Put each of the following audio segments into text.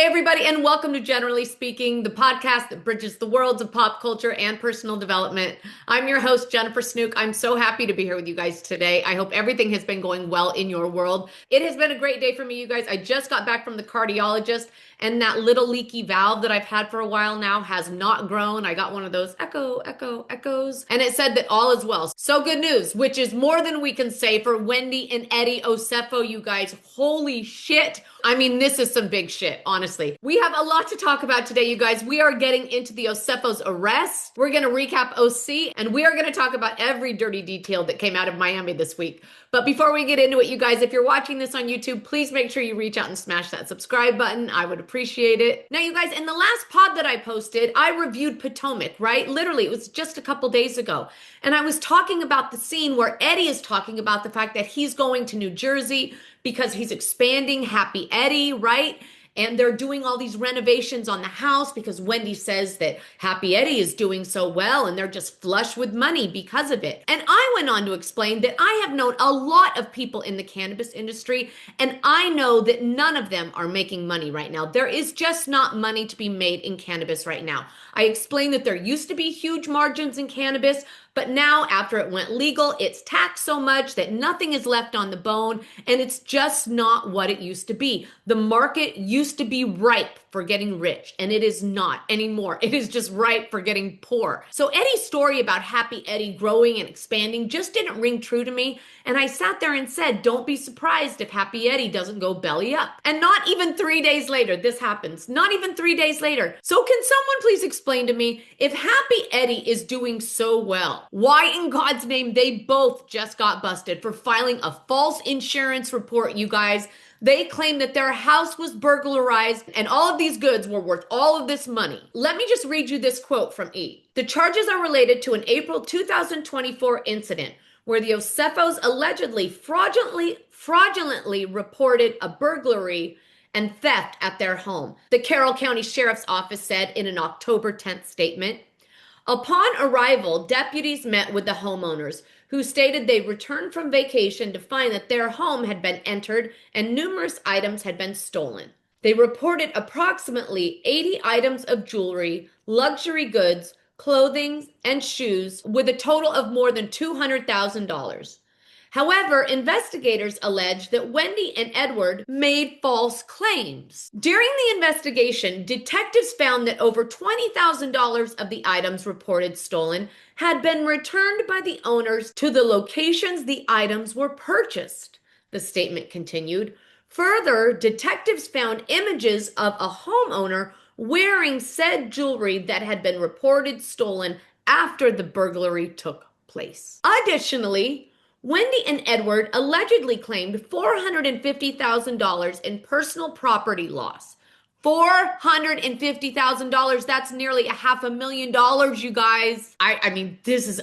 Hey, everybody, and welcome to Generally Speaking, the podcast that bridges the worlds of pop culture and personal development. I'm your host, Jennifer Snook. I'm so happy to be here with you guys today. I hope everything has been going well in your world. It has been a great day for me, you guys. I just got back from the cardiologist, and that little leaky valve that I've had for a while now has not grown. I got one of those echoes, and it said that all is well. So good news, which is more than we can say for Wendy and Eddie Osefo, you guys. Holy shit. I mean, this is some big shit, honestly. We have a lot to talk about today, you guys. We are getting into the Osefos' arrest. We're going to recap OC, and we are going to talk about every dirty detail that came out of Miami this week. But before we get into it, you guys, if you're watching this on YouTube, please make sure you reach out and smash that subscribe button. I would appreciate it. Now, you guys, in the last pod that I posted, I reviewed Potomac, right? Literally, it was just a couple days ago. And I was talking about the scene where Eddie is talking about the fact that he's going to New Jersey because he's expanding Happy Eddie, right? And they're doing all these renovations on the house because Wendy says that Happy Eddie is doing so well and they're just flush with money because of it. And I went on to explain that I have known a lot of people in the cannabis industry, and I know that none of them are making money right now. There is just not money to be made in cannabis right now. I explained that there used to be huge margins in cannabis, but now after it went legal, it's taxed so much that nothing is left on the bone, and it's just not what it used to be. The market used to be ripe for getting rich, and it is not anymore. It is just ripe for getting poor. So Eddie's story about Happy Eddie growing and expanding just didn't ring true to me, and I sat there and said, don't be surprised if Happy Eddie doesn't go belly up. And not even 3 days later, this happens. Not even 3 days later. So can someone please explain to me, if Happy Eddie is doing so well, why in God's name they both just got busted for filing a false insurance report, you guys? They claim that their house was burglarized and all of these goods were worth all of this money. Let me just read you this quote from E. The charges are related to an April 2024 incident where the Osefos allegedly fraudulently reported a burglary and theft at their home, the Carroll County Sheriff's Office said in an October 10th statement. Upon arrival, deputies met with the homeowners, who stated they returned from vacation to find that their home had been entered and numerous items had been stolen. They reported approximately 80 items of jewelry, luxury goods, clothing, and shoes, with a total of more than $200,000. However, investigators allege that Wendy and Edward made false claims. During the investigation, detectives found that over $20,000 of the items reported stolen had been returned by the owners to the locations the items were purchased, the statement continued. Further, detectives found images of a homeowner wearing said jewelry that had been reported stolen after the burglary took place. Additionally, Wendy and Edward allegedly claimed $450,000 in personal property loss. $450,000. That's nearly $500,000, you guys. I mean, this is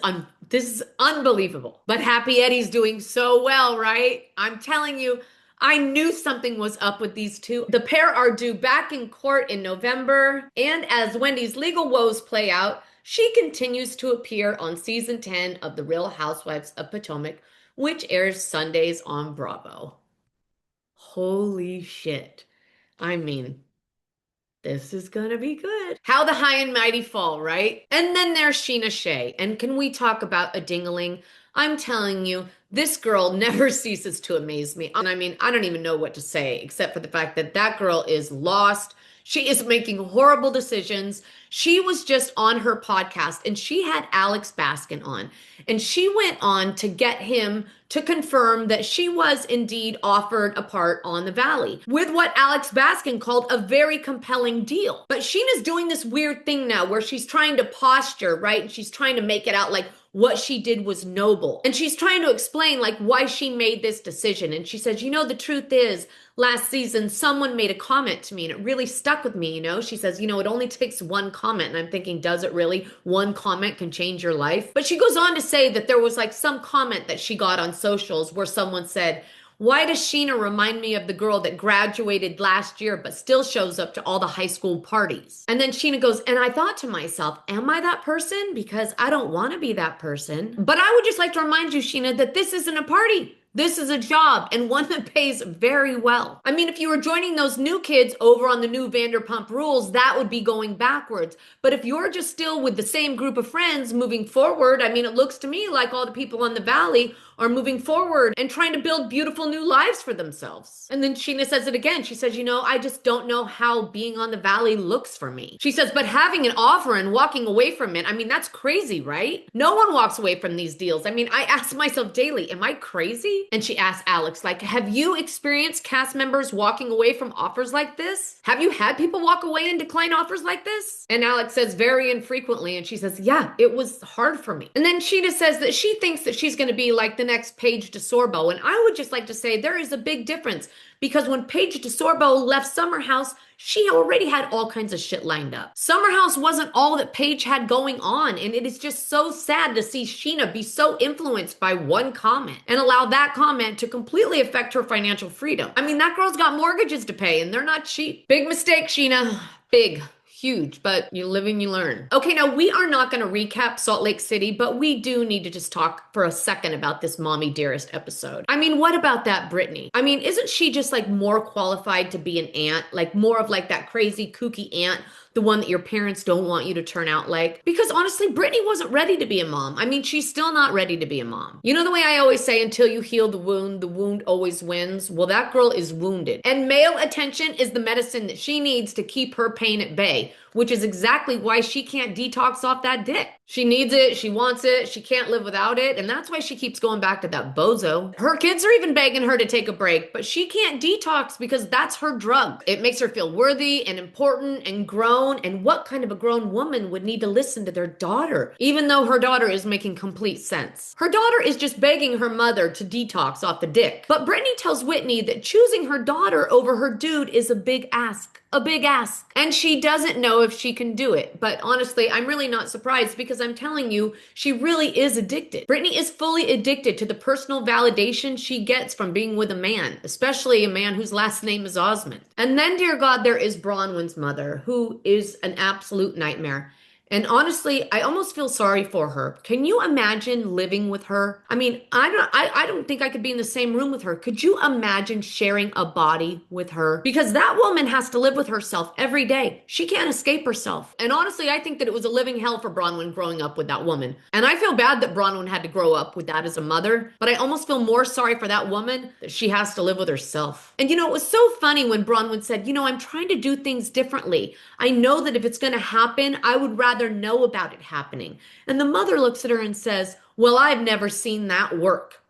unbelievable. But Happy Eddie's doing so well, right? I'm telling you, I knew something was up with these two. The pair are due back in court in November, and as Wendy's legal woes play out, she continues to appear on season 10 of The Real Housewives of Potomac, which airs Sundays on Bravo. Holy shit. I mean, this is gonna be good. How the high and mighty fall, right? And then there's Sheena Shea. And can we talk about a ding-a-ling? I'm telling you, this girl never ceases to amaze me. And I mean, I don't even know what to say, except for the fact that that girl is lost. She is making horrible decisions. She was just on her podcast and she had Alex Baskin on. And she went on to get him to confirm that she was indeed offered a part on The Valley with what Alex Baskin called a very compelling deal. But Sheena's doing this weird thing now where she's trying to posture, right? And she's trying to make it out like what she did was noble. And she's trying to explain like why she made this decision. And she says, you know, the truth is, last season, someone made a comment to me and it really stuck with me, you know? She says, you know, it only takes one comment. And I'm thinking, does it really? One comment can change your life? But she goes on to say that there was like some comment that she got on socials where someone said, why does Sheena remind me of the girl that graduated last year but still shows up to all the high school parties? And then Sheena goes, and I thought to myself, am I that person? Because I don't want to be that person. But I would just like to remind you, Sheena, that this isn't a party. This is a job, and one that pays very well. I mean, if you were joining those new kids over on the new Vanderpump Rules, that would be going backwards. But if you're just still with the same group of friends moving forward, I mean, it looks to me like all the people on the valley are moving forward and trying to build beautiful new lives for themselves. And then Sheena says it again. She says, I just don't know how being on the valley looks for me. She says, but having an offer and walking away from it, I mean, that's crazy, right? No one walks away from these deals. I mean, I ask myself daily, am I crazy? And she asks Alex, like, have you experienced cast members walking away from offers like this? Have you had people walk away and decline offers like this? And Alex says very infrequently. And she says, yeah, it was hard for me. And then Sheena says that she thinks that she's going to be like the next Paige DeSorbo. And I would just like to say there is a big difference, because when Paige DeSorbo left Summer House, she already had all kinds of shit lined up. Summer House wasn't all that Paige had going on. And it is just so sad to see Sheena be so influenced by one comment and allow that comment to completely affect her financial freedom. I mean, that girl's got mortgages to pay and they're not cheap. Big mistake, Sheena. Big. Huge, but you live and you learn. Okay, now we are not going to recap Salt Lake City, but we do need to just talk for a second about this Mommie Dearest episode. I mean, what about that Brittany? I mean, isn't she just like more qualified to be an aunt? Like more of like that crazy kooky aunt, the one that your parents don't want you to turn out like? Because honestly, Brittany wasn't ready to be a mom. I mean, she's still not ready to be a mom. You know the way I always say, until you heal the wound always wins? Well, that girl is wounded. And male attention is the medicine that she needs to keep her pain at bay, which is exactly why she can't detox off that dick. She needs it, she wants it, she can't live without it, and that's why she keeps going back to that bozo. Her kids are even begging her to take a break, but she can't detox because that's her drug. It makes her feel worthy and important and grown, and what kind of a grown woman would need to listen to their daughter, even though her daughter is making complete sense? Her daughter is just begging her mother to detox off the dick. But Brittany tells Whitney that choosing her daughter over her dude is a big ask. A big ask. And she doesn't know if she can do it. But honestly, I'm really not surprised, because I'm telling you, she really is addicted. Brittany is fully addicted to the personal validation she gets from being with a man, especially a man whose last name is Osmond. And then, dear God, there is Bronwyn's mother, who is an absolute nightmare. And honestly, I almost feel sorry for her. Can you imagine living with her? I mean, I don't think I could be in the same room with her. Could you imagine sharing a body with her? Because that woman has to live with herself every day. She can't escape herself. And honestly, I think that it was a living hell for Bronwyn growing up with that woman. And I feel bad that Bronwyn had to grow up with that as a mother, but I almost feel more sorry for that woman that she has to live with herself. And it was so funny when Bronwyn said, I'm trying to do things differently. I know that if it's going to happen, I would rather know about it happening. And the mother looks at her and says, well, I've never seen that work.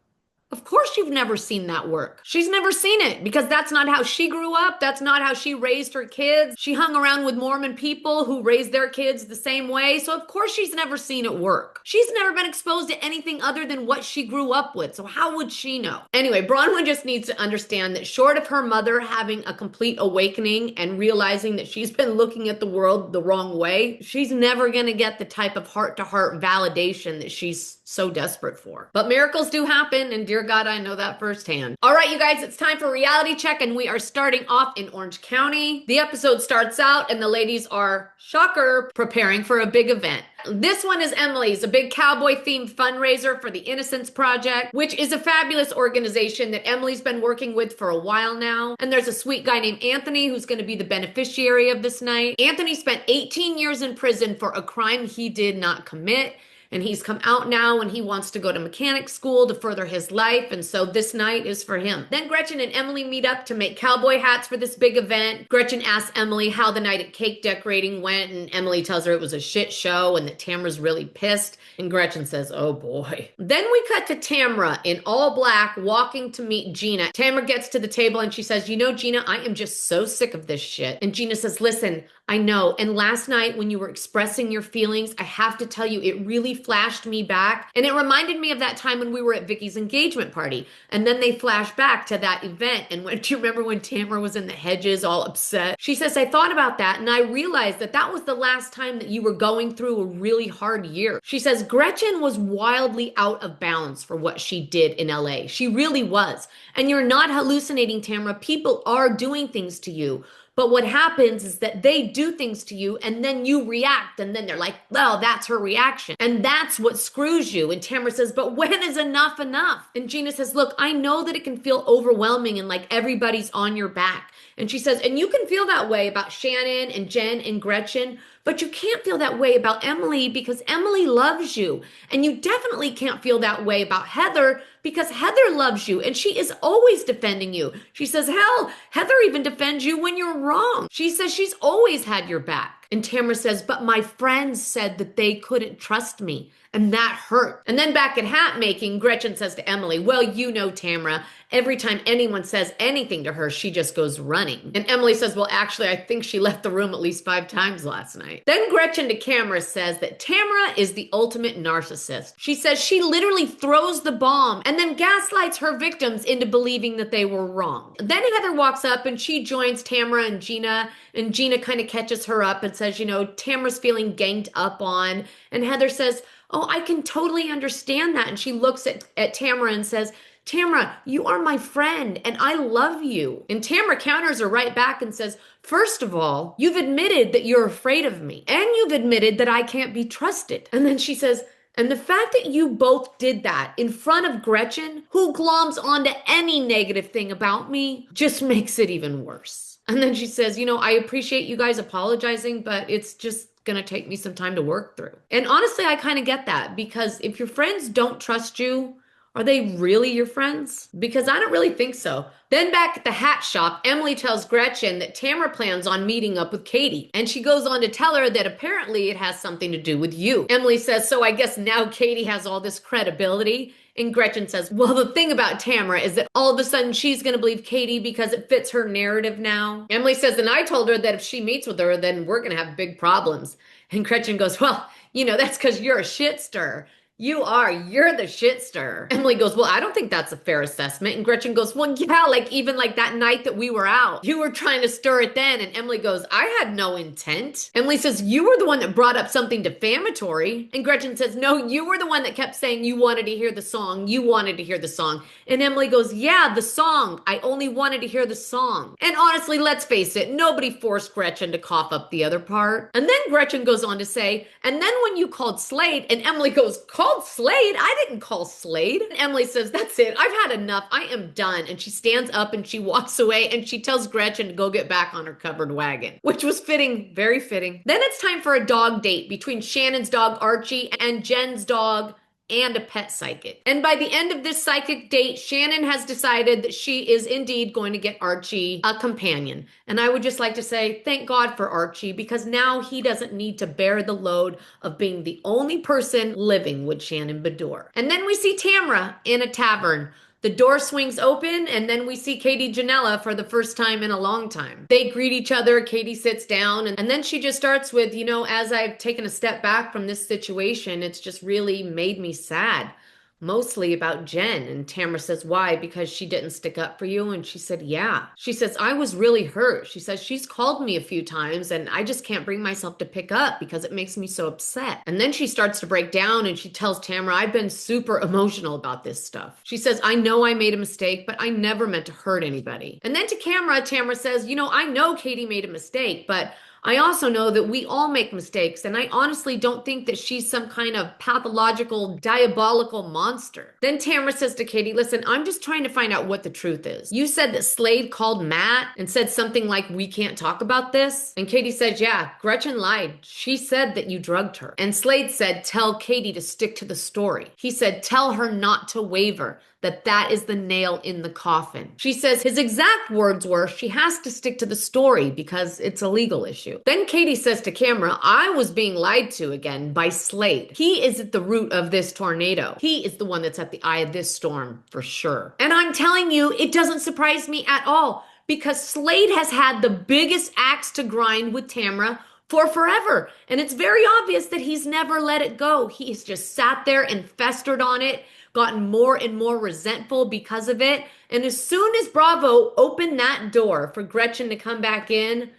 Of course you've never seen that work. She's never seen it, because that's not how she grew up. That's not how she raised her kids. She hung around with Mormon people who raised their kids the same way. So of course she's never seen it work. She's never been exposed to anything other than what she grew up with. So how would she know? Anyway, Bronwyn just needs to understand that short of her mother having a complete awakening and realizing that she's been looking at the world the wrong way, she's never going to get the type of heart-to-heart validation that she's so desperate for. But miracles do happen, and dear God, I know that firsthand. All right, you guys, it's time for reality check, and we are starting off in Orange County. The episode starts out, and the ladies are, shocker, preparing for a big event. This one is Emily's, a big cowboy-themed fundraiser for the Innocence Project, which is a fabulous organization that Emily's been working with for a while now. And there's a sweet guy named Anthony who's going to be the beneficiary of this night. Anthony spent 18 years in prison for a crime he did not commit. And he's come out now and he wants to go to mechanic school to further his life. And so this night is for him. Then Gretchen and Emily meet up to make cowboy hats for this big event. Gretchen asks Emily how the night at cake decorating went. And Emily tells her it was a shit show and that Tamra's really pissed. And Gretchen says, oh boy. Then we cut to Tamra in all black walking to meet Gina. Tamra gets to the table and she says, Gina, I am just so sick of this shit. And Gina says, listen, I know. And last night when you were expressing your feelings, I have to tell you, it really flashed me back. And it reminded me of that time when we were at Vicky's engagement party. And then they flash back to that event. And do you remember when Tamara was in the hedges all upset? She says, I thought about that and I realized that that was the last time that you were going through a really hard year. She says, Gretchen was wildly out of bounds for what she did in LA. She really was. And you're not hallucinating, Tamara. People are doing things to you. But what happens is that they do things to you and then you react and then they're like, well, that's her reaction. And that's what screws you. And Tamara says, but when is enough enough? And Gina says, look, I know that it can feel overwhelming and like everybody's on your back. And she says, and you can feel that way about Shannon and Jen and Gretchen, but you can't feel that way about Emily because Emily loves you. And you definitely can't feel that way about Heather because Heather loves you and she is always defending you. She says, hell, Heather even defends you when you're wrong. She says she's always had your back. And Tamara says, but my friends said that they couldn't trust me. And that hurt. And then back at hat making, Gretchen says to Emily, well, you know, Tamara, every time anyone says anything to her, she just goes running. And Emily says, well, actually, I think she left the room at least 5 times last night. Then Gretchen to Tamara says that Tamara is the ultimate narcissist. She says she literally throws the bomb and then gaslights her victims into believing that they were wrong. Then Heather walks up and she joins Tamara and Gina kind of catches her up and says, you know, Tamara's feeling ganged up on. And Heather says, oh, I can totally understand that. And she looks at Tamara and says, Tamara, you are my friend and I love you. And Tamara counters her right back and says, first of all, you've admitted that you're afraid of me and you've admitted that I can't be trusted. And then she says, and the fact that you both did that in front of Gretchen, who gloms onto any negative thing about me, just makes it even worse. And then she says, you know, I appreciate you guys apologizing, but it's just gonna take me some time to work through. And honestly, I kind of get that because if your friends don't trust you, are they really your friends? Because I don't really think so. Then back at the hat shop, Emily tells Gretchen that Tamara plans on meeting up with Katie. And she goes on to tell her that apparently it has something to do with you. Emily says, so I guess now Katie has all this credibility. And Gretchen says, well, the thing about Tamara is that all of a sudden she's going to believe Katie because it fits her narrative now. Emily says, and I told her that if she meets with her, then we're going to have big problems. And Gretchen goes, well, you know, that's because you're a shit stirrer. You're the shit stirrer. Emily goes, well, I don't think that's a fair assessment. And Gretchen goes, well, yeah, like even like that night that we were out, you were trying to stir it then. And Emily goes, I had no intent. Emily says, you were the one that brought up something defamatory. And Gretchen says, no, you were the one that kept saying you wanted to hear the song. You wanted to hear the song. And Emily goes, yeah, the song. I only wanted to hear the song. And honestly, let's face it, nobody forced Gretchen to cough up the other part. And then Gretchen goes on to say, and then when you called Slade, and Emily goes, called Slade? I didn't call Slade. And Emily says, that's it. I've had enough. I am done. And she stands up and she walks away and she tells Gretchen to go get back on her covered wagon, which was fitting, very fitting. Then it's time for a dog date between Shannon's dog Archie and Jen's dog and a pet psychic. And by the end of this psychic date, Shannon has decided that she is indeed going to get Archie a companion. And I would just like to say, thank God for Archie, because now he doesn't need to bear the load of being the only person living with Shannon Bedour. And then we see Tamara in a tavern. The door swings open and then we see Katie Janella for the first time in a long time. They greet each other, Katie sits down, and then she just starts with, you know, as I've taken a step back from this situation, it's just really made me sad. Mostly about Jen. And Tamara says, why? Because she didn't stick up for you? And she said, yeah. She says, I was really hurt. She says, she's called me a few times and I just can't bring myself to pick up because it makes me so upset. And then she starts to break down and she tells Tamara, I've been super emotional about this stuff. She says, I know I made a mistake, but I never meant to hurt anybody. And then to Tamara says, you know, I know Katie made a mistake, but I also know that we all make mistakes, and I honestly don't think that she's some kind of pathological, diabolical monster. Then Tamara says to Katie, listen, I'm just trying to find out what the truth is. You said that Slade called Matt and said something like, we can't talk about this. And Katie said, yeah, Gretchen lied. She said that you drugged her. And Slade said, tell Katie to stick to the story. He said, tell her not to waver, that is the nail in the coffin. She says his exact words were, she has to stick to the story because it's a legal issue. Then Katie says to Tamara, I was being lied to again by Slade. He is at the root of this tornado. He is the one that's at the eye of this storm for sure. And I'm telling you, it doesn't surprise me at all because Slade has had the biggest axe to grind with Tamara for forever. And it's very obvious that he's never let it go. He's just sat there and festered on it, gotten more and more resentful because of it. And as soon as Bravo opened that door for Gretchen to come back in,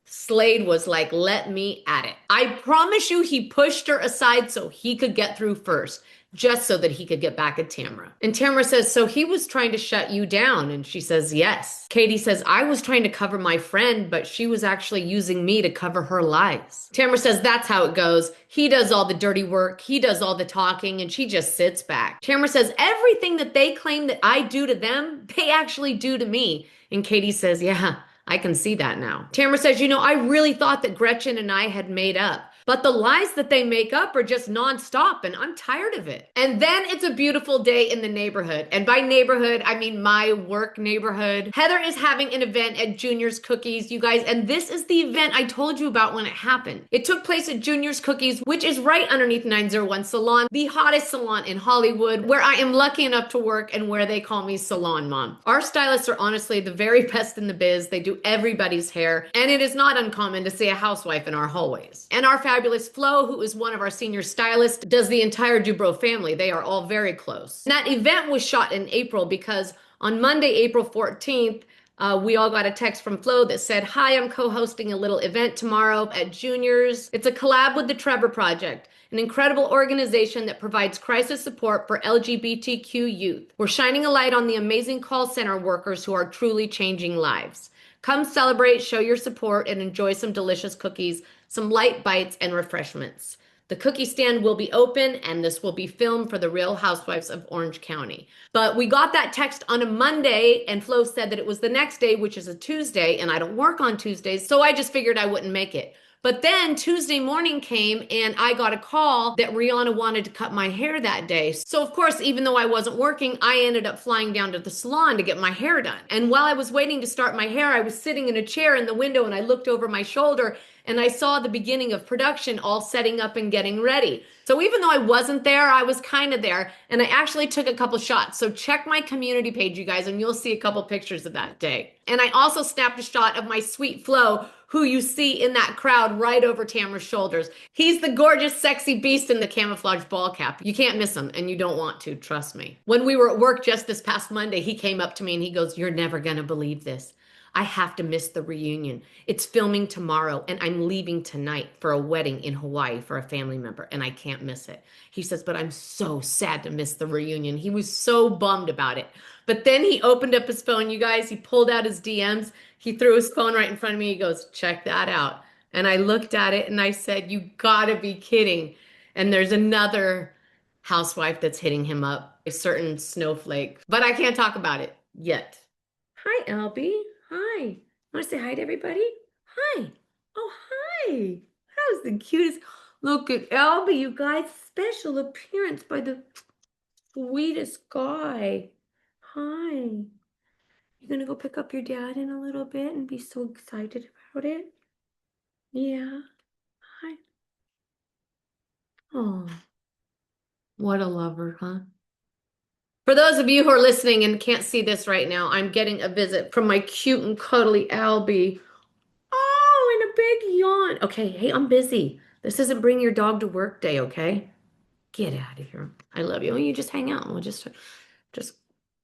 Slade was like, let me at it. I promise you, he pushed her aside so he could get through first, just so that he could get back at Tamara. And Tamara says, so he was trying to shut you down. And she says, yes. Katie says, I was trying to cover my friend, but she was actually using me to cover her lies. Tamara says, that's how it goes. He does all the dirty work. He does all the talking, and she just sits back. Tamara says, everything that they claim that I do to them, they actually do to me. And Katie says, yeah, I can see that now. Tamara says, I really thought that Gretchen and I had made up. But the lies that they make up are just nonstop, and I'm tired of it. And then it's a beautiful day in the neighborhood. And by neighborhood, I mean my work neighborhood. Heather is having an event at Junior's Cookies, you guys, and this is the event I told you about when it happened. It took place at Junior's Cookies, which is right underneath 901 Salon, the hottest salon in Hollywood, where I am lucky enough to work and where they call me Salon Mom. Our stylists are honestly the very best in the biz. They do everybody's hair, and it is not uncommon to see a housewife in our hallways. And our fabulous Flo, who is one of our senior stylists, does the entire Dubrow family. They are all very close. And that event was shot in April because on Monday, April 14th, we all got a text from Flo that said, hi, I'm co-hosting a little event tomorrow at Junior's. It's a collab with the Trevor Project, an incredible organization that provides crisis support for LGBTQ youth. We're shining a light on the amazing call center workers who are truly changing lives. Come celebrate, show your support, and enjoy some delicious cookies, some light bites, and refreshments. The cookie stand will be open, and this will be filmed for the Real Housewives of Orange County. But we got that text on a Monday, and Flo said that it was the next day, which is a Tuesday, and I don't work on Tuesdays, so I just figured I wouldn't make it. But then Tuesday morning came and I got a call that Rihanna wanted to cut my hair that day. So of course, even though I wasn't working, I ended up flying down to the salon to get my hair done. And while I was waiting to start my hair, I was sitting in a chair in the window and I looked over my shoulder and I saw the beginning of production all setting up and getting ready. So even though I wasn't there, I was kind of there, and I actually took a couple shots. So check my community page, you guys, and you'll see a couple pictures of that day. And I also snapped a shot of my sweet Flo, who you see in that crowd right over Tamara's shoulders. He's the gorgeous, sexy beast in the camouflage ball cap. You can't miss him, and you don't want to, trust me. When we were at work just this past Monday, he came up to me and he goes, you're never gonna believe this. I have to miss the reunion. It's filming tomorrow, and I'm leaving tonight for a wedding in Hawaii for a family member, and I can't miss it. He says, but I'm so sad to miss the reunion. He was so bummed about it. But then he opened up his phone, you guys. He pulled out his DMs. He threw his phone right in front of me. He goes, check that out. And I looked at it, and I said, you gotta be kidding. And there's another housewife that's hitting him up, a certain snowflake. But I can't talk about it yet. Hi, Albie. Hi. Want to say hi to everybody? Hi. Oh, hi. That was the cutest. Look at Albie, you guys. Special appearance by the sweetest guy. Hi. You gonna go pick up your dad in a little bit and be so excited about it? Yeah. Hi. Oh, what a lover, huh? For those of you who are listening and can't see this right now, I'm getting a visit from my cute and cuddly Albie. Oh, and a big yawn. Okay, hey, I'm busy. This isn't bring your dog to work day, okay? Get out of here. I love you. You just hang out and we'll just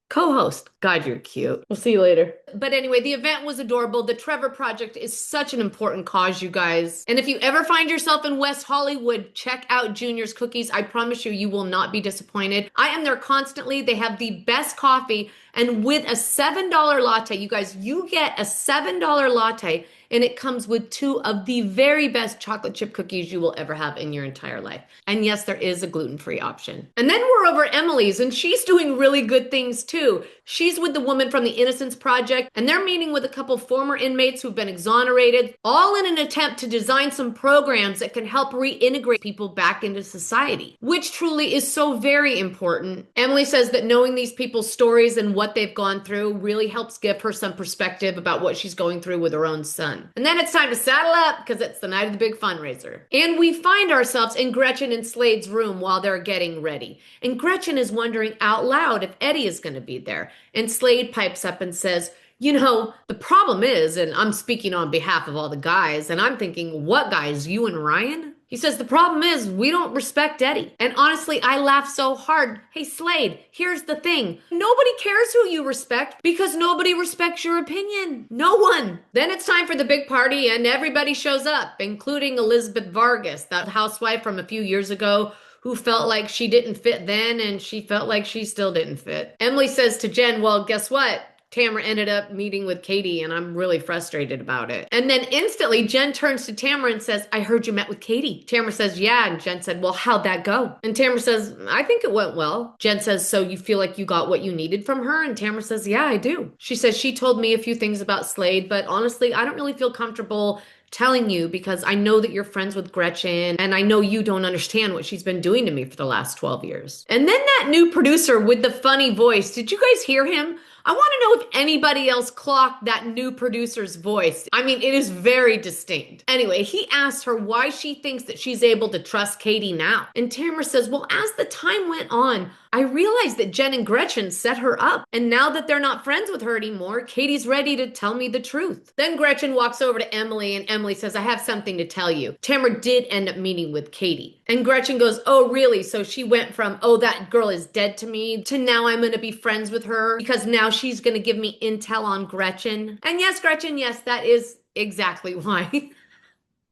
co-host. God, you're cute. We'll see you later. But anyway, the event was adorable. The Trevor Project is such an important cause, you guys. And if you ever find yourself in West Hollywood, check out Junior's Cookies. I promise you, you will not be disappointed. I am there constantly. They have the best coffee. And with a $7 latte, you guys, you get a $7 latte, and it comes with 2 of the very best chocolate chip cookies you will ever have in your entire life. And yes, there is a gluten-free option. And then we're over at Emily's, and she's doing really good things too. She's with the woman from the Innocence Project, and they're meeting with a couple former inmates who've been exonerated, all in an attempt to design some programs that can help reintegrate people back into society, which truly is so very important. Emily says that knowing these people's stories and what they've gone through really helps give her some perspective about what she's going through with her own son. And then it's time to saddle up because it's the night of the big fundraiser. And we find ourselves in Gretchen and Slade's room while they're getting ready. And Gretchen is wondering out loud if Eddie is going to be there. And Slade pipes up and says, you know, the problem is, and I'm speaking on behalf of all the guys, and I'm thinking, what guys, you and Ryan? He says, the problem is we don't respect Eddie. And honestly, I laugh so hard. Hey, Slade, here's the thing. Nobody cares who you respect because nobody respects your opinion. No one. Then it's time for the big party and everybody shows up, including Elizabeth Vargas, that housewife from a few years ago who felt like she didn't fit then and she felt like she still didn't fit. Emily says to Jen, well, guess what? Tamara ended up meeting with Katie and I'm really frustrated about it. And then instantly Jen turns to Tamara and says, I heard you met with Katie. Tamara says, yeah. And Jen said, well, how'd that go? And Tamara says, I think it went well. Jen says, so you feel like you got what you needed from her? And Tamara says, yeah, I do. She says, she told me a few things about Slade, but honestly, I don't really feel comfortable telling you because I know that you're friends with Gretchen and I know you don't understand what she's been doing to me for the last 12 years. And then that new producer with the funny voice, did you guys hear him? I want to know if anybody else clocked that new producer's voice. I mean, it is very distinct. Anyway, he asked her why she thinks that she's able to trust Katie now. And Tamara says, well, as the time went on, I realized that Jen and Gretchen set her up. And now that they're not friends with her anymore, Katie's ready to tell me the truth. Then Gretchen walks over to Emily and Emily says, I have something to tell you. Tamara did end up meeting with Katie. And Gretchen goes, oh, really? So she went from, oh, that girl is dead to me, to now I'm going to be friends with her because now she's going to give me intel on Gretchen. And yes, Gretchen, yes, that is exactly why.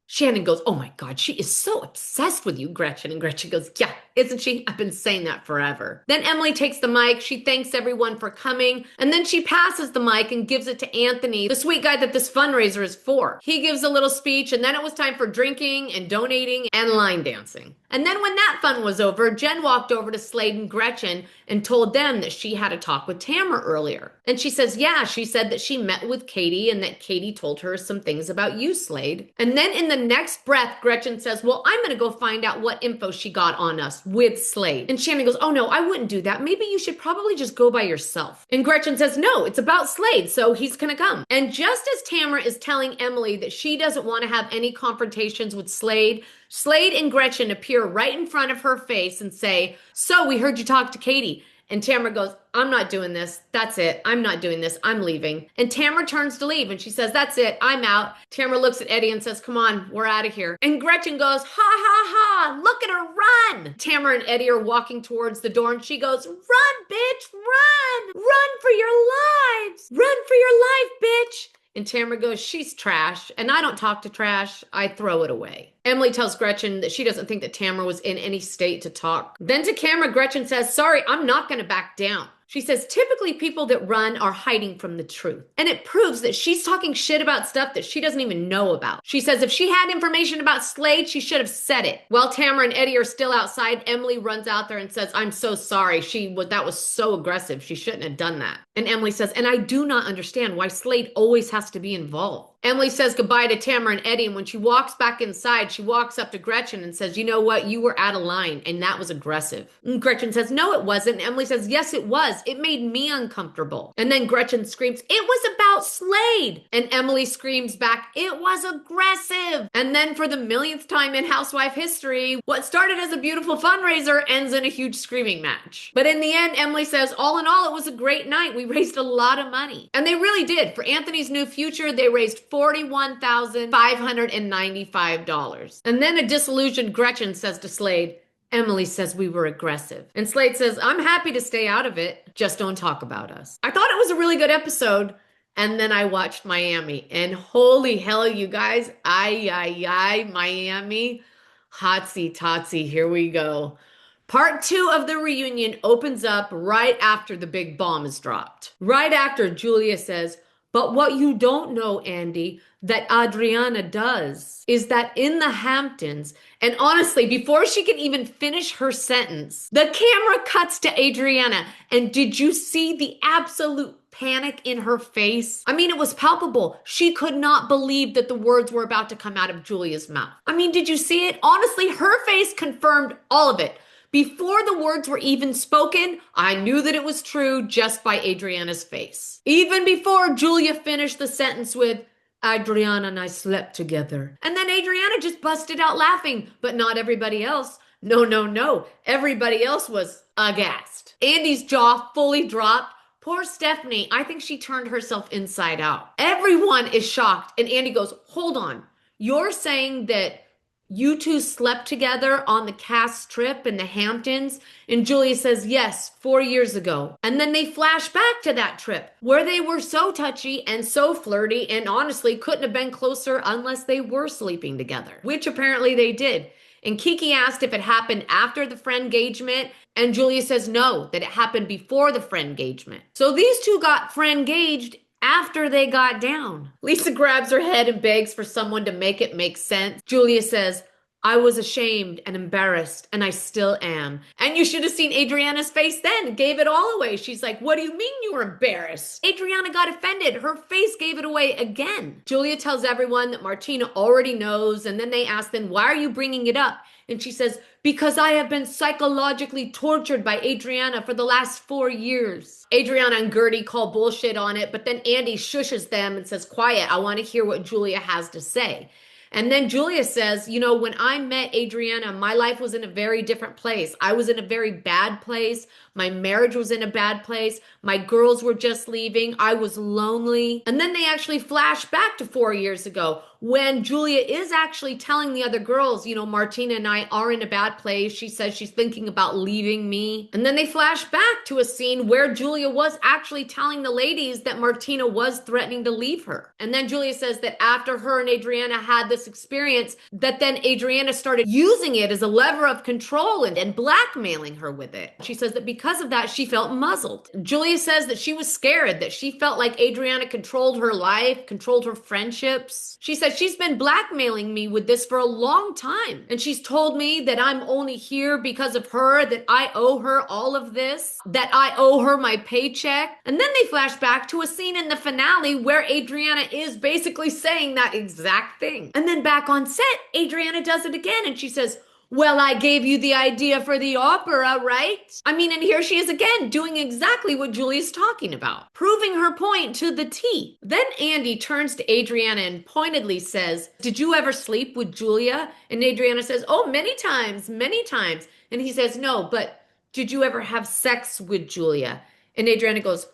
Shannon goes, oh my God, she is so obsessed with you, Gretchen. And Gretchen goes, yeah, isn't she? I've been saying that forever. Then Emily takes the mic. She thanks everyone for coming. And then she passes the mic and gives it to Anthony, the sweet guy that this fundraiser is for. He gives a little speech and then it was time for drinking and donating and line dancing. And then when that fun was over, Jen walked over to Slade and Gretchen and told them that she had a talk with Tamara earlier. And she says, yeah, she said that she met with Katie and that Katie told her some things about you, Slade. And then in the next breath, Gretchen says, well, I'm going to go find out what info she got on us with Slade. And Shannon goes, oh no, I wouldn't do that. Maybe you should probably just go by yourself. And Gretchen says, no, it's about Slade, so he's going to come. And just as Tamara is telling Emily that she doesn't want to have any confrontations with Slade, Slade and Gretchen appear right in front of her face and say, so we heard you talk to Katie. And Tamara goes, I'm not doing this. That's it. I'm not doing this. I'm leaving. And Tamara turns to leave and she says, that's it. I'm out. Tamara looks at Eddie and says, come on, we're out of here. And Gretchen goes, ha ha ha, look at her run. Tamara and Eddie are walking towards the door and she goes, run, bitch, run. Run for your lives. Run for your life, bitch. And Tamara goes, she's trash. And I don't talk to trash. I throw it away. Emily tells Gretchen that she doesn't think that Tamara was in any state to talk. Then to camera, Gretchen says, sorry, I'm not going to back down. She says, typically people that run are hiding from the truth. And it proves that she's talking shit about stuff that she doesn't even know about. She says if she had information about Slade, she should have said it. While Tamara and Eddie are still outside, Emily runs out there and says, I'm so sorry. That was so aggressive. She shouldn't have done that. And Emily says, and I do not understand why Slade always has to be involved. Emily says goodbye to Tamara and Eddie, and when she walks back inside, she walks up to Gretchen and says, you know what? You were out of line, and that was aggressive. And Gretchen says, no, it wasn't. And Emily says, yes, it was. It made me uncomfortable. And then Gretchen screams, it was about Slade. And Emily screams back, it was aggressive. And then for the millionth time in housewife history, what started as a beautiful fundraiser ends in a huge screaming match. But in the end, Emily says, all in all, it was a great night. We raised a lot of money. And they really did. For Anthony's new future, they raised $41,595. And then a disillusioned Gretchen says to Slade, Emily says we were aggressive. And Slade says, I'm happy to stay out of it. Just don't talk about us. I thought it was a really good episode. And then I watched Miami. And holy hell, you guys. Miami. Hotsy totsy. Here we go. Part 2 of the reunion opens up right after the big bomb is dropped. Right after Julia says, but what you don't know, Andy, that Adriana does, is that in the Hamptons, and honestly, before she can even finish her sentence, the camera cuts to Adriana. And did you see the absolute panic in her face? I mean, it was palpable. She could not believe that the words were about to come out of Julia's mouth. I mean, did you see it? Honestly, her face confirmed all of it. Before the words were even spoken, I knew that it was true just by Adriana's face. Even before Julia finished the sentence with, Adriana and I slept together. And then Adriana just busted out laughing, but not everybody else. No. Everybody else was aghast. Andy's jaw fully dropped. Poor Stephanie, I think she turned herself inside out. Everyone is shocked. And Andy goes, hold on. You're saying that you two slept together on the cast trip in the Hamptons? And Julia says, yes, 4 years ago. And then they flash back to that trip where they were so touchy and so flirty and honestly couldn't have been closer unless they were sleeping together, which apparently they did. And Kiki asked if it happened after the friend engagement, and Julia says no, that it happened before the friend engagement. So these two got friend engaged after they got down. Lisa grabs her head and begs for someone to make it make sense. Julia says, I was ashamed and embarrassed, and I still am. And you should have seen Adriana's face then. Gave it all away. She's like, what do you mean you were embarrassed? Adriana got offended. Her face gave it away again. Julia tells everyone that Martina already knows, and then they ask them, why are you bringing it up? And she says, because I have been psychologically tortured by Adriana for the last 4 years. Adriana and Gertie call bullshit on it, but then Andy shushes them and says, quiet, I want to hear what Julia has to say. And then Julia says, when I met Adriana, my life was in a very different place. I was in a very bad place. My marriage was in a bad place. My girls were just leaving. I was lonely. And then they actually flash back to 4 years ago when Julia is actually telling the other girls, Martina and I are in a bad place. She says she's thinking about leaving me. And then they flash back to a scene where Julia was actually telling the ladies that Martina was threatening to leave her. And then Julia says that after her and Adriana had this experience, that then Adriana started using it as a lever of control and blackmailing her with it. She says that because of that, she felt muzzled. Julia says that she was scared, that she felt like Adriana controlled her life, controlled her friendships. She said, she's been blackmailing me with this for a long time. And she's told me that I'm only here because of her, that I owe her all of this, that I owe her my paycheck. And then they flash back to a scene in the finale where Adriana is basically saying that exact thing. And then back on set, Adriana does it again and she says, well, I gave you the idea for the opera, right? And here she is again doing exactly what Julia's talking about, proving her point to the T. Then Andy turns to Adriana and pointedly says, did you ever sleep with Julia? And Adriana says, oh, many times, many times. And he says, no, but did you ever have sex with Julia? And Adriana goes,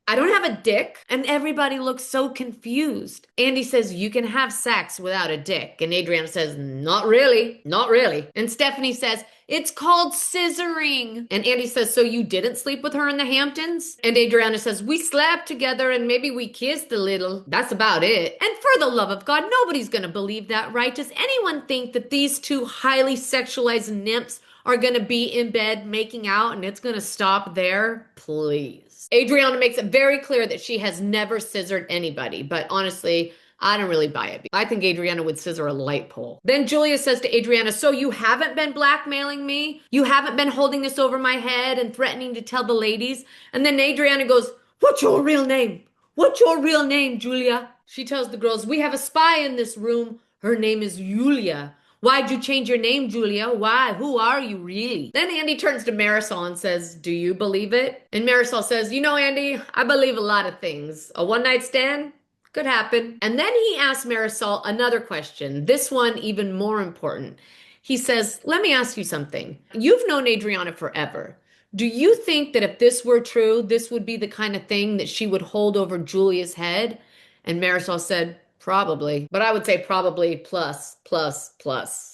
I don't have a dick. And everybody looks so confused. Andy says, you can have sex without a dick. And Adriana says, not really, not really. And Stephanie says, it's called scissoring. And Andy says, so you didn't sleep with her in the Hamptons? And Adriana says, we slept together and maybe we kissed a little. That's about it. And for the love of God, nobody's going to believe that, right? Does anyone think that these two highly sexualized nymphs are going to be in bed making out and it's going to stop there? Please. Adriana makes it very clear that she has never scissored anybody, but honestly, I don't really buy it. I think Adriana would scissor a light pole. Then Julia says to Adriana, so you haven't been blackmailing me? You haven't been holding this over my head and threatening to tell the ladies? And then Adriana goes, what's your real name? What's your real name, Julia? She tells the girls, we have a spy in this room. Her name is Julia. Why'd you change your name, Julia? Why? Who are you really? Then Andy turns to Marisol and says, do you believe it? And Marisol says, Andy, I believe a lot of things. A one-night stand? Could happen. And then he asks Marisol another question, this one even more important. He says, let me ask you something. You've known Adriana forever. Do you think that if this were true, this would be the kind of thing that she would hold over Julia's head? And Marisol said, probably, but I would say probably plus.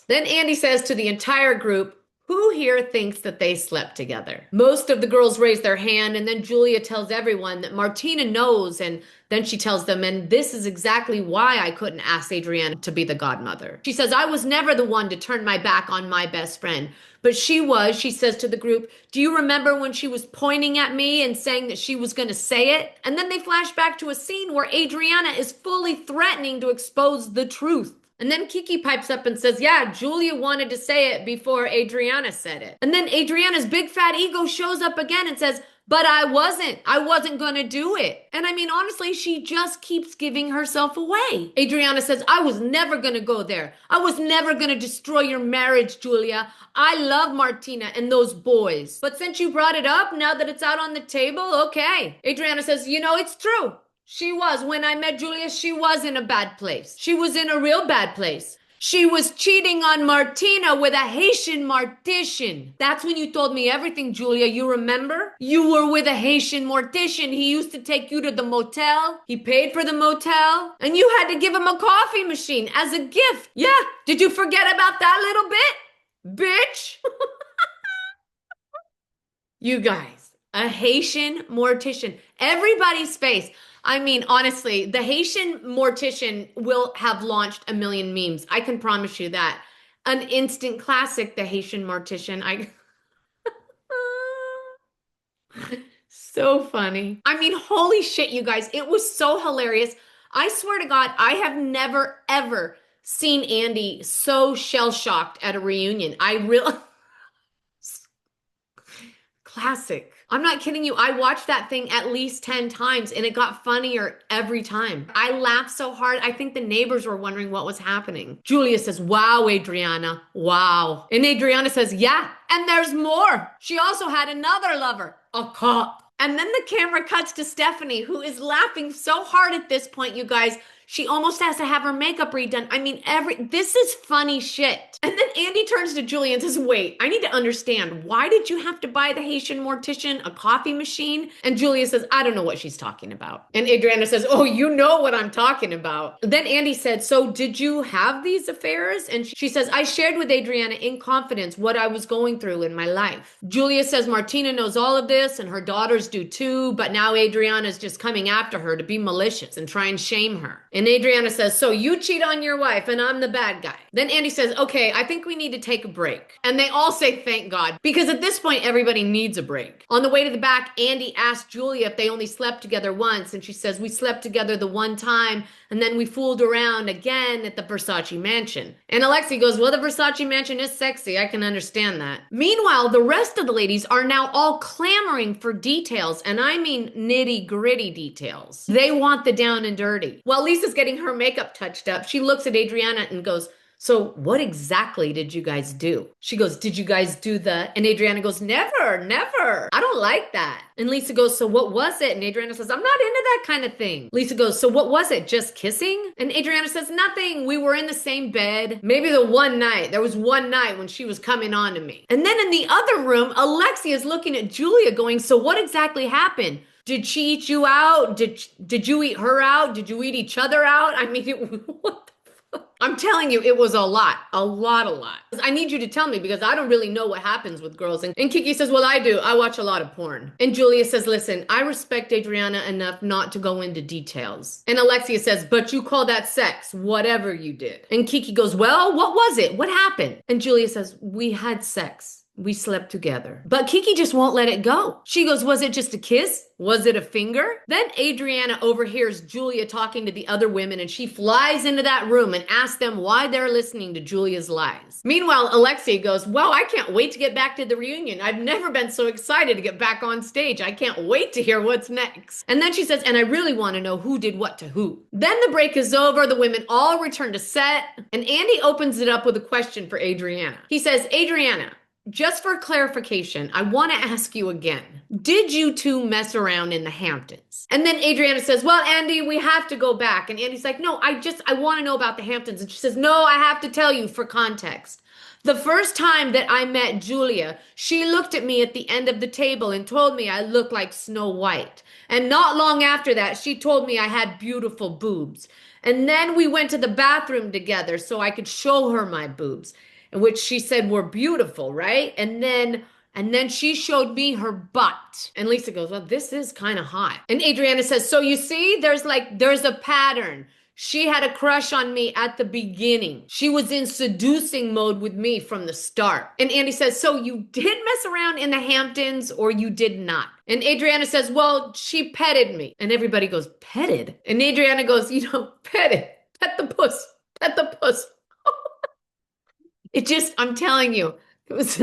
Then Andy says to the entire group, who here thinks that they slept together? Most of the girls raise their hand, and then Julia tells everyone that Martina knows, and then she tells them, and this is exactly why I couldn't ask Adriana to be the godmother. She says, I was never the one to turn my back on my best friend, but she was. She says to the group, do you remember when she was pointing at me and saying that she was going to say it? And then they flash back to a scene where Adriana is fully threatening to expose the truth. And then Kiki pipes up and says, yeah, Julia wanted to say it before Adriana said it. And then Adriana's big fat ego shows up again and says, but I wasn't going to do it. And honestly, she just keeps giving herself away. Adriana says, I was never going to go there. I was never going to destroy your marriage, Julia. I love Martina and those boys. But since you brought it up, now that it's out on the table, okay. Adriana says, it's true. She was. When I met Julia, she was in a bad place. She was in a real bad place. She was cheating on Martina with a Haitian mortician. That's when you told me everything, Julia. You remember? You were with a Haitian mortician. He used to take you to the motel. He paid for the motel. And you had to give him a coffee machine as a gift. Yeah. Did you forget about that little bit? Bitch. You guys, a Haitian mortician. Everybody's face. I mean, honestly, the Haitian mortician will have launched a million memes. I can promise you that. An instant classic, the Haitian mortician. So funny. I mean, holy shit, you guys. It was so hilarious. I swear to God, I have never, ever seen Andy so shell-shocked at a reunion. I really... Classic. I'm not kidding you. I watched that thing at least 10 times and it got funnier every time. I laughed so hard. I think the neighbors were wondering what was happening. Julia says, wow, Adriana. Wow. And Adriana says, yeah, and there's more. She also had another lover, a cop. And then the camera cuts to Stephanie, who is laughing so hard at this point, you guys. She almost has to have her makeup redone. I mean, this is funny shit. And then Andy turns to Julia and says, wait, I need to understand. Why did you have to buy the Haitian mortician a coffee machine? And Julia says, I don't know what she's talking about. And Adriana says, oh, you know what I'm talking about. Then Andy said, so did you have these affairs? And she says, I shared with Adriana in confidence what I was going through in my life. Julia says, Martina knows all of this and her daughters do too, but now Adriana's just coming after her to be malicious and try and shame her. And Adriana says, so you cheat on your wife and I'm the bad guy. Then Andy says, okay, I think we need to take a break. And they all say, thank God, because at this point, everybody needs a break. On the way to the back, Andy asked Julia if they only slept together once. And she says, we slept together the one time and then we fooled around again at the Versace mansion. And Alexi goes, well, the Versace mansion is sexy. I can understand that. Meanwhile, the rest of the ladies are now all clamoring for details. And I mean nitty gritty details. They want the down and dirty. While Lisa's getting her makeup touched up, she looks at Adriana and goes, so what exactly did you guys do? She goes, did you guys do the... And Adriana goes, never, never. I don't like that. And Lisa goes, so what was it? And Adriana says, I'm not into that kind of thing. Lisa goes, so what was it? Just kissing? And Adriana says, nothing. We were in the same bed. Maybe the one night. There was one night when she was coming on to me. And then in the other room, Alexia is looking at Julia going, so what exactly happened? Did she eat you out? Did you eat her out? Did you eat each other out? I mean, what the fuck? I'm telling you, it was a lot. I need you to tell me because I don't really know what happens with girls. And Kiki says, well, I do. I watch a lot of porn. And Julia says, listen, I respect Adriana enough not to go into details. And Alexia says, but you call that sex, whatever you did. And Kiki goes, well, what was it? What happened? And Julia says, we had sex. We slept together. But Kiki just won't let it go. She goes, was it just a kiss? Was it a finger? Then Adriana overhears Julia talking to the other women and she flies into that room and asks them why they're listening to Julia's lies. Meanwhile, Alexia goes, wow, I can't wait to get back to the reunion. I've never been so excited to get back on stage. I can't wait to hear what's next. And then she says, and I really want to know who did what to who. Then the break is over. The women all return to set and Andy opens it up with a question for Adriana. He says, Adriana, just for clarification, I want to ask you again, did you two mess around in the Hamptons? And then Adriana says, well, Andy, we have to go back. And Andy's like, no, I want to know about the Hamptons. And she says, no, I have to tell you for context. The first time that I met Julia, she looked at me at the end of the table and told me I looked like Snow White. And not long after that, she told me I had beautiful boobs. And then we went to the bathroom together so I could show her my boobs, which she said were beautiful, right? And then she showed me her butt. And Lisa goes, well, this is kind of hot. And Adriana says, so you see, there's a pattern. She had a crush on me at the beginning. She was in seducing mode with me from the start. And Andy says, so you did mess around in the Hamptons or you did not? And Adriana says, well, she petted me. And everybody goes, petted? And Adriana goes, petted. Pet the puss. Pet the puss. I'm telling you, it was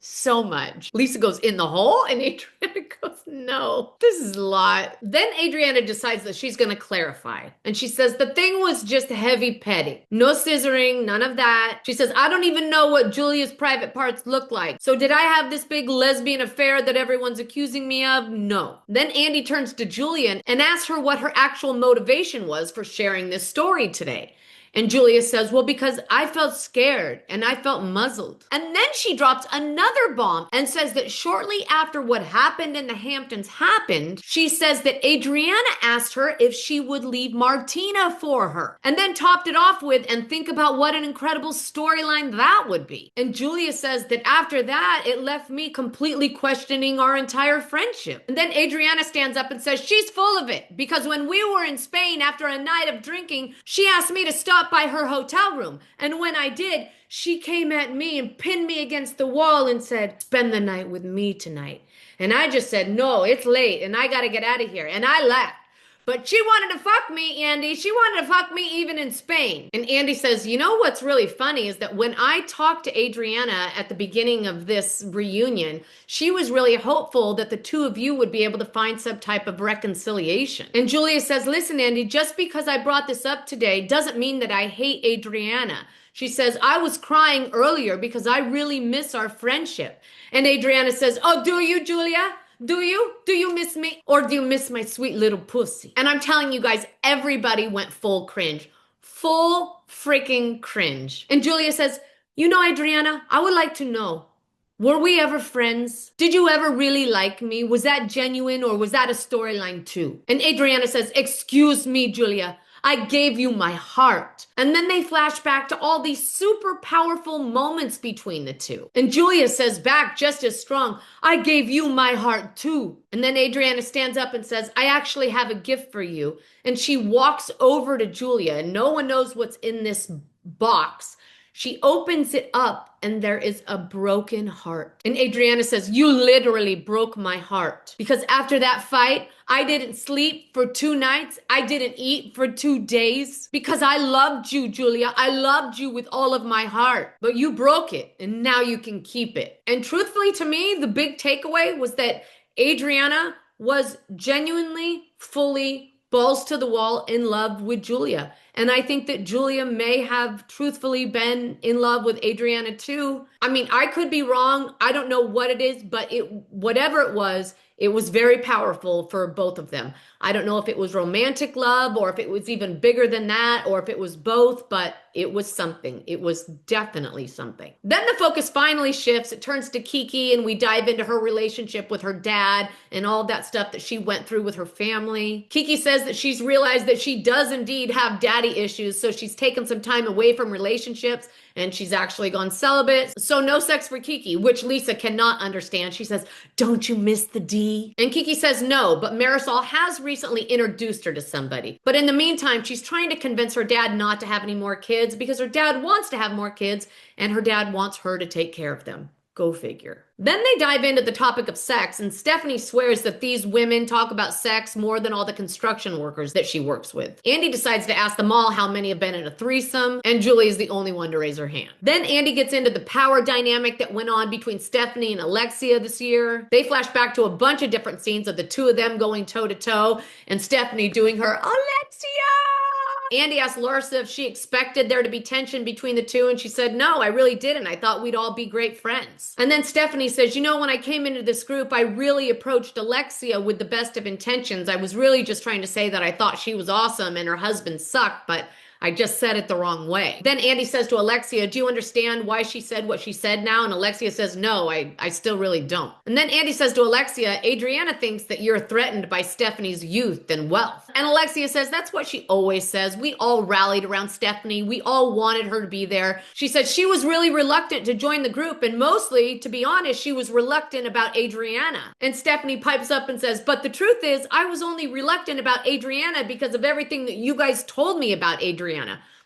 so much. Lisa goes, in the hole? And Adriana goes, no, this is a lot. Then Adriana decides that she's going to clarify. And she says, the thing was just heavy petting. No scissoring, none of that. She says, I don't even know what Julia's private parts look like. So did I have this big lesbian affair that everyone's accusing me of? No. Then Andy turns to Julia and asks her what her actual motivation was for sharing this story today. And Julia says, well, because I felt scared and I felt muzzled. And then she drops another bomb and says that shortly after what happened in the Hamptons happened, she says that Adriana asked her if she would leave Martina for her. And then topped it off with, and think about what an incredible storyline that would be. And Julia says that after that, it left me completely questioning our entire friendship. And then Adriana stands up and says she's full of it because when we were in Spain after a night of drinking, she asked me to stop by her hotel room. And when I did, she came at me and pinned me against the wall and said, spend the night with me tonight. And I just said, no, it's late and I got to get out of here. And I left. But she wanted to fuck me, Andy. She wanted to fuck me even in Spain. And Andy says, you know what's really funny is that when I talked to Adriana at the beginning of this reunion, she was really hopeful that the two of you would be able to find some type of reconciliation. And Julia says, listen, Andy, just because I brought this up today doesn't mean that I hate Adriana. She says, I was crying earlier because I really miss our friendship. And Adriana says, oh, do you, Julia? Do you? Do you miss me? Or do you miss my sweet little pussy? And I'm telling you guys, everybody went full cringe. Full freaking cringe. And Julia says, you know, Adriana, I would like to know, were we ever friends? Did you ever really like me? Was that genuine or was that a storyline too? And Adriana says, excuse me, Julia. I gave you my heart. And then they flash back to all these super powerful moments between the two. And Julia says back just as strong, I gave you my heart too. And then Adriana stands up and says, I actually have a gift for you. And she walks over to Julia and no one knows what's in this box. She opens it up and there is a broken heart. And Adriana says, you literally broke my heart. Because after that fight, I didn't sleep for 2 nights. I didn't eat for 2 days. Because I loved you, Julia. I loved you with all of my heart. But you broke it and now you can keep it. And truthfully to me, the big takeaway was that Adriana was genuinely, fully, balls to the wall in love with Julia. And I think that Julia may have truthfully been in love with Adriana too. I mean, I could be wrong. I don't know what it is, but whatever it was very powerful for both of them. I don't know if it was romantic love or if it was even bigger than that or if it was both, but it was something. It was definitely something. Then the focus finally shifts. It turns to Kiki and we dive into her relationship with her dad and all that stuff that she went through with her family. Kiki says that she's realized that she does indeed have daddy issues, so she's taken some time away from relationships and she's actually gone celibate. So no sex for Kiki, which Lisa cannot understand. She says, don't you miss the D? And Kiki says no, but Marisol has recently introduced her to somebody. But in the meantime, she's trying to convince her dad not to have any more kids because her dad wants to have more kids and her dad wants her to take care of them. Go figure. Then they dive into the topic of sex, and Stephanie swears that these women talk about sex more than all the construction workers that she works with. Andy decides to ask them all how many have been in a threesome, and Julie is the only one to raise her hand. Then Andy gets into the power dynamic that went on between Stephanie and Alexia this year. They flash back to a bunch of different scenes of the two of them going toe-to-toe, and Stephanie doing her Alexia! Andy asked Larsa if she expected there to be tension between the two, and she said, no, I really didn't. I thought we'd all be great friends. And then Stephanie says, you know, when I came into this group, I really approached Alexia with the best of intentions. I was really just trying to say that I thought she was awesome and her husband sucked, but I just said it the wrong way. Then Andy says to Alexia, do you understand why she said what she said now? And Alexia says, no, I still really don't. And then Andy says to Alexia, Adriana thinks that you're threatened by Stephanie's youth and wealth. And Alexia says, that's what she always says. We all rallied around Stephanie. We all wanted her to be there. She said she was really reluctant to join the group. And mostly, to be honest, she was reluctant about Adriana. And Stephanie pipes up and says, but the truth is, I was only reluctant about Adriana because of everything that you guys told me about Adriana.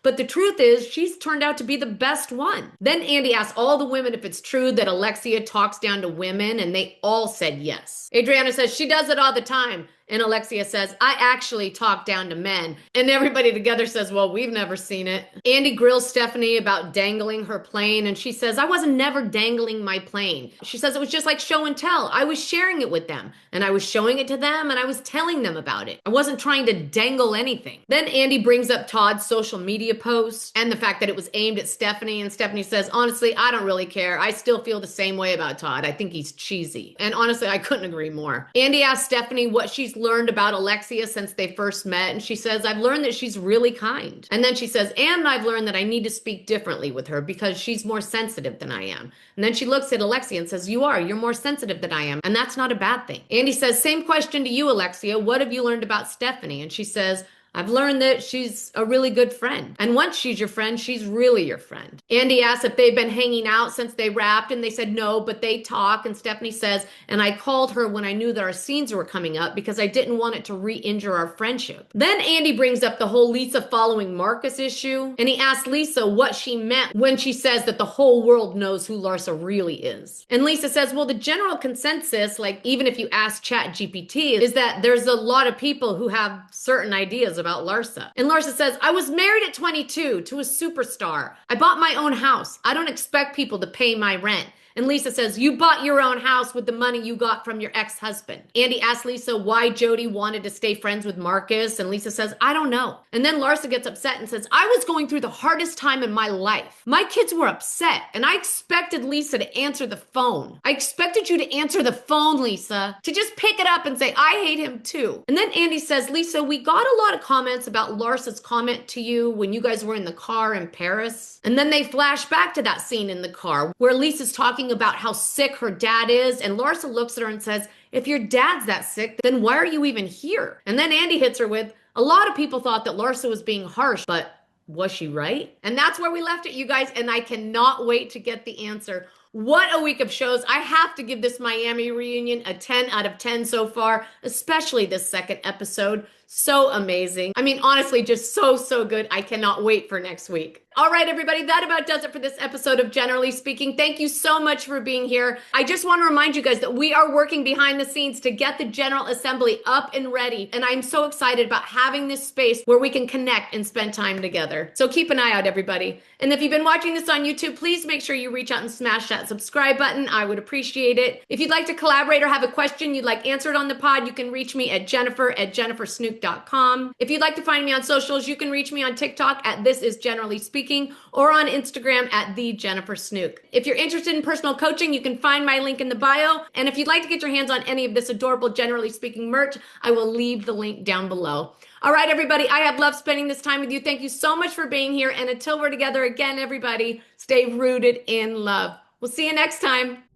But the truth is, she's turned out to be the best one. Then Andy asks all the women if it's true that Alexia talks down to women, and they all said yes. Adriana says she does it all the time. And Alexia says, I actually talk down to men. And everybody together says, well, we've never seen it. Andy grills Stephanie about dangling her plane. And she says, I wasn't never dangling my plane. She says it was just like show and tell. I was sharing it with them. And I was showing it to them. And I was telling them about it. I wasn't trying to dangle anything. Then Andy brings up Todd's social media post and the fact that it was aimed at Stephanie. And Stephanie says, honestly, I don't really care. I still feel the same way about Todd. I think he's cheesy. And honestly, I couldn't agree more. Andy asks Stephanie what she's learned about Alexia since they first met. And she says, I've learned that she's really kind. And then she says, and I've learned that I need to speak differently with her because she's more sensitive than I am. And then she looks at Alexia and says, you're more sensitive than I am. And that's not a bad thing. Andy says, same question to you, Alexia. What have you learned about Stephanie? And she says, I've learned that she's a really good friend. And once she's your friend, she's really your friend. Andy asks if they've been hanging out since they wrapped, and they said no, but they talk. And Stephanie says, and I called her when I knew that our scenes were coming up because I didn't want it to re-injure our friendship. Then Andy brings up the whole Lisa following Marcus issue, and he asks Lisa what she meant when she says that the whole world knows who Larsa really is. And Lisa says, well, the general consensus, like even if you ask ChatGPT, is that there's a lot of people who have certain ideas about Larsa. And Larsa says, I was married at 22 to a superstar. I bought my own house. I don't expect people to pay my rent. And Lisa says, you bought your own house with the money you got from your ex-husband. Andy asks Lisa why Jody wanted to stay friends with Marcus. And Lisa says, I don't know. And then Larsa gets upset and says, I was going through the hardest time in my life. My kids were upset and I expected Lisa to answer the phone. I expected you to answer the phone, Lisa, to just pick it up and say, I hate him too. And then Andy says, Lisa, we got a lot of comments about Larsa's comment to you when you guys were in the car in Paris. And then they flash back to that scene in the car where Lisa's talking about how sick her dad is, and Larsa looks at her and says, if your dad's that sick, then why are you even here? And then Andy hits her with, a lot of people thought that Larsa was being harsh, but was she right? And that's where we left it, you guys, and I cannot wait to get the answer. What a week of shows. I have to give this Miami reunion a 10 out of 10 so far, especially this second episode. So amazing. I mean, honestly, just so good. I cannot wait for next week. All right, everybody, that about does it for this episode of Generally Speaking. Thank you so much for being here. I just want to remind you guys that we are working behind the scenes to get the General Assembly up and ready. And I'm so excited about having this space where we can connect and spend time together. So keep an eye out, everybody. And if you've been watching this on YouTube, please make sure you reach out and smash that subscribe button. I would appreciate it. If you'd like to collaborate or have a question you'd like answered on the pod, you can reach me at jennifer@jennifersnook.com. If you'd like to find me on socials, you can reach me on TikTok at This Is Generally Speaking, or on Instagram at The Jennifer Snook. If you're interested in personal coaching, you can find my link in the bio. And if you'd like to get your hands on any of this adorable Generally Speaking merch, I will leave the link down below. All right, everybody, I have loved spending this time with you. Thank you so much for being here. And until we're together again, everybody, stay rooted in love. We'll see you next time.